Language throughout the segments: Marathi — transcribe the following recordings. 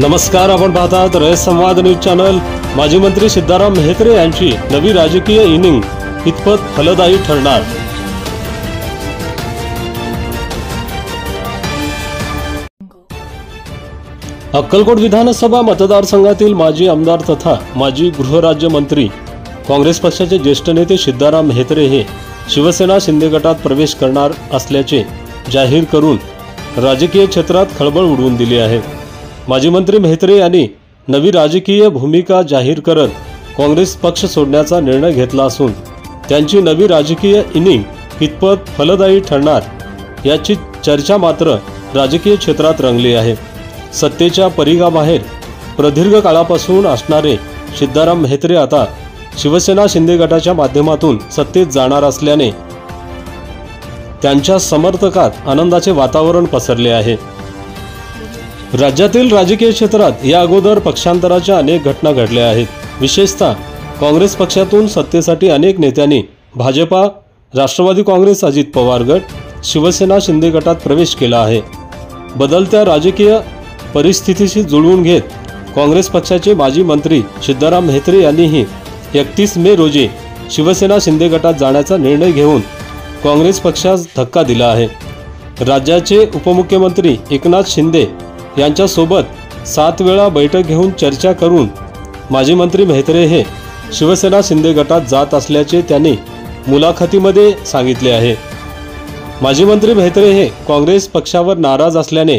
नमस्कार, आपण पाहतात रयत संवाद न्यूज चॅनल। माजी मंत्री सिद्धाराम मेहत्रे यांची नवी राजकीय इनिंग कितपत फलदायी ठरणार? अक्कलकोट विधानसभा मतदारसंघातील माजी आमदार तथा माजी गृहराज्यमंत्री काँग्रेस पक्षाचे ज्येष्ठ नेते सिद्धाराम मेहत्रे हे शिवसेना शिंदे गटात प्रवेश करणार असल्याचे जाहीर करून राजकीय क्षेत्रात खळबळ उडवून दिली आहे। माजी मंत्री मेहत्रे यांनी नवी राजकीय भूमिका जाहीर करत काँग्रेस पक्ष सोडण्याचा निर्णय घेतला असून त्यांची नवी राजकीय इनिंग कितपत फलदायी ठरणार याची चर्चा मात्र राजकीय क्षेत्रात रंगली आहे। सत्तेच्या परिघाबाहेर प्रदीर्घ काळापासून असणारे सिद्धाराम मेहत्रे आता शिवसेना शिंदे गटाच्या माध्यमातून सत्तेत जाणार असल्याने त्यांच्या समर्थकात आनंदाचे वातावरण पसरले आहे। राज्यातील राजकीय क्षेत्रात या अगोदर पक्षांतराच्या अनेक घटना घडल्या आहेत। विशेषतः काँग्रेस पक्षातून सत्तेसाठी अनेक नेत्यांनी भाजपा, राष्ट्रवादी काँग्रेस, अजित पवार गट, शिवसेना शिंदे गटात प्रवेश केला आहे। बदलत्या राजकीय परिस्थितीशी जुळवून घेत काँग्रेस पक्षाचे माजी मंत्री सिद्धाराम मेहत्रे यांनीही 31 मे रोजी शिवसेना शिंदे गटात जाण्याचा निर्णय घेऊन काँग्रेस पक्षास धक्का दिला आहे। राज्याचे उपमुख्यमंत्री एकनाथ शिंदे यांच्यासोबत 7 वेळा बैठक घेऊन चर्चा करून माजी मंत्री मेहत्रे हे शिवसेना शिंदे गटात जात असल्याचे त्यांनी मुलाखतीमध्ये सांगितले आहे। माजी मंत्री मेहत्रे हे काँग्रेस पक्षावर नाराज असल्याने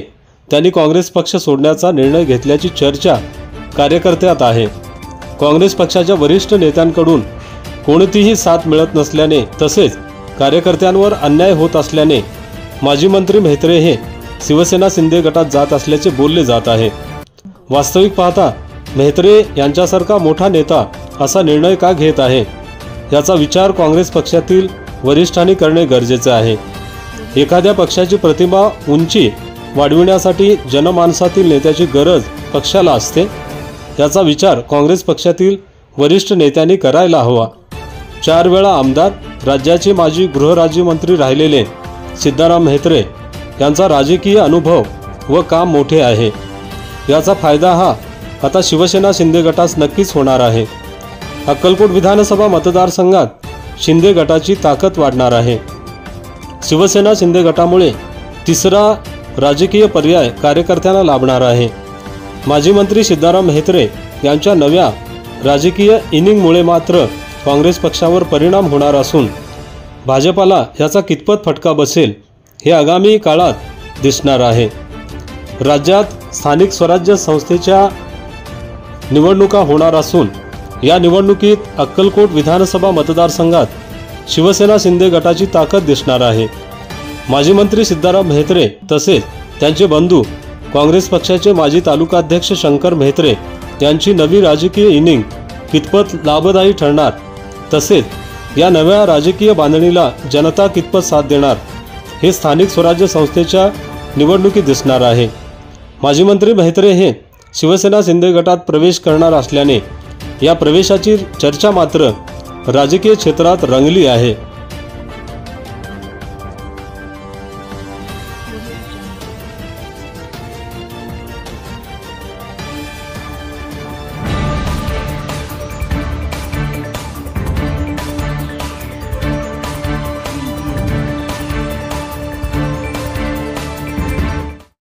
त्यांनी काँग्रेस पक्ष सोडण्याचा निर्णय घेतल्याची चर्चा कार्यकर्त्यात आहे। काँग्रेस पक्षाच्या वरिष्ठ नेत्यांकडून कोणतीही साथ मिळत नसल्याने तसेच कार्यकर्त्यांवर अन्याय होत असल्याने माजी मंत्री मेहत्रे हे शिवसेना शिंदे गटात जात असल्याचे बोलले जात आहे। वास्तविक पाहता मेहत्रे यांच्यासारखा मोठा नेता असा निर्णय का घेत आहे याचा विचार काँग्रेस पक्षातील वरिष्ठांनी करणे गरजेचे आहे। एखाद्या पक्षाची प्रतिमा उंची वाढविण्यासाठी जनमानसातील नेत्याची गरज पक्षाला असते, याचा विचार काँग्रेस पक्षातील वरिष्ठ नेत्यांनी करायला हवा। 4 वेळा आमदार, राज्याचे माजी गृहराज्यमंत्री राहिलेले सिद्धाराम मेहत्रे यांचा राजकीय अनुभव व काम मोठे आहे। याचा फायदा हा आता शिवसेना शिंदे गटास नक्कीच होणार आहे। अक्कलकोट विधानसभा मतदारसंघात शिंदे गटाची ताकद वाढणार आहे। शिवसेना शिंदे गटामुळे तिसरा राजकीय पर्याय कार्यकर्त्यांना लाभणार आहे। माजी मंत्री सिद्धाराम मेहत्रे यांच्या नव्या राजकीय इनिंगमुळे मात्र काँग्रेस पक्षावर परिणाम होणार असून भाजपाला याचा कितपत फटका बसेल हे आगामी काळात दिसणार आहे। राज्यात स्थानिक स्वराज्य संस्थेच्या निवडणुका होणार असून या निवडणुकीत अक्कलकोट विधानसभा मतदारसंघात शिवसेना शिंदे गटाची ताकद दिसणार आहे। माजी मंत्री सिद्धाराम मेहत्रे तसेच त्यांचे बंधू काँग्रेस पक्षाचे माजी तालुकाध्यक्ष शंकर मेहत्रे यांची नवी राजकीय इनिंग कितपत लाभदायी ठरणार, तसेच या नव्या राजकीय बांधणीला जनता कितपत साथ देणार हे स्थानिक स्वराज्य संस्थेच्या निवडणुकीत दिसणार आहे। माजी मंत्री मेहत्रे हे शिवसेना शिंदे गटात प्रवेश करणार असल्याने या प्रवेशाची चर्चा मात्र राजकीय क्षेत्रात रंगली आहे।